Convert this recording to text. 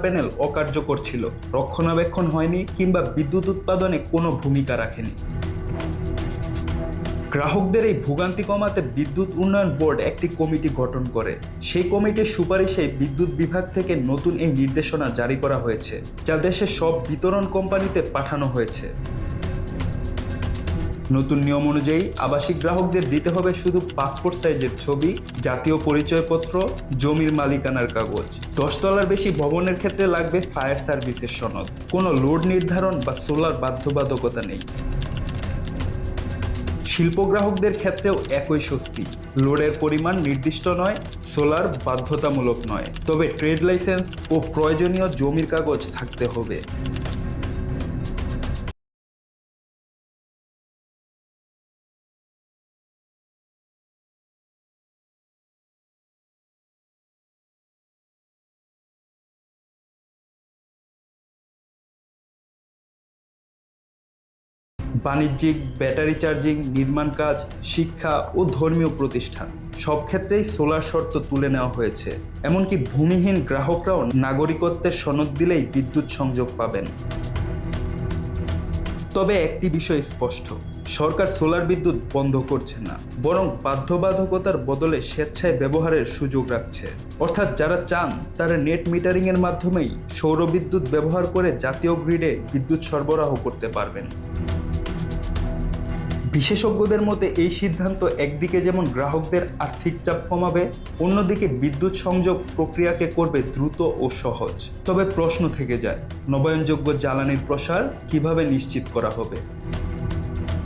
Panel অকার্যকর ছিল, রক্ষণাবেক্ষণ হয়নি কিংবা বিদ্যুৎ উৎপাদনে কোনো ভূমিকা রাখেনি। গ্রাহকদের এই ভোগান্তি কমাতে বিদ্যুৎ উন্নয়ন বোর্ড একটি কমিটি গঠন করে। সেই কমিটির সুপারিশে বিদ্যুৎ বিভাগ থেকে নতুন এই নির্দেশনা জারি করা হয়েছে, যা দেশের সব বিতরণ কোম্পানিতে পাঠানো হয়েছে। নতুন নিয়ম অনুযায়ী আবাসিক গ্রাহকদের দিতে হবে শুধু পাসপোর্ট সাইজের ছবি, জাতীয় পরিচয়পত্র, জমির মালিকানার কাগজ। 10 তলার বেশি ভবনের ক্ষেত্রে লাগবে ফায়ার সার্ভিসের সনদ। কোনো লোড নির্ধারণ বা সোলার বাধ্যবাধকতা নেই। শিল্প গ্রাহকদের ক্ষেত্রেও একই স্বস্তি। লোডের পরিমাণ নির্দিষ্ট নয়, সোলার বাধ্যতামূলক নয়, তবে ট্রেড লাইসেন্স ও প্রয়োজনীয় জমির কাগজ থাকতে হবে। বাণিজ্যিক, ব্যাটারি চার্জিং, নির্মাণ কাজ, শিক্ষা ও ধর্মীয় প্রতিষ্ঠান সব ক্ষেত্রেই সোলার শর্ত তুলে নেওয়া হয়েছে। এমনকি ভূমিহীন গ্রাহকরাও নাগরিকত্বের সনদ দিলেই বিদ্যুৎ সংযোগ পাবেন। তবে একটি বিষয় স্পষ্ট, সরকার সোলার বিদ্যুৎ বন্ধ করছে না, বরং বাধ্যবাধকতার বদলে স্বেচ্ছায় ব্যবহারের সুযোগ রাখছে। অর্থাৎ যারা চান তারা নেট মিটারিংয়ের মাধ্যমেই সৌর বিদ্যুৎ ব্যবহার করে জাতীয় গ্রিডে বিদ্যুৎ সরবরাহ করতে পারবেন। বিশেষজ্ঞদের মতে এই সিদ্ধান্ত একদিকে যেমন গ্রাহকদের আর্থিক চাপ কমাবে, অন্যদিকে বিদ্যুৎ সংযোগ প্রক্রিয়াকে করবে দ্রুত ও সহজ। তবে প্রশ্ন থেকে যায়, নবায়নযোগ্য জ্বালানির প্রসার কিভাবে নিশ্চিত করা হবে?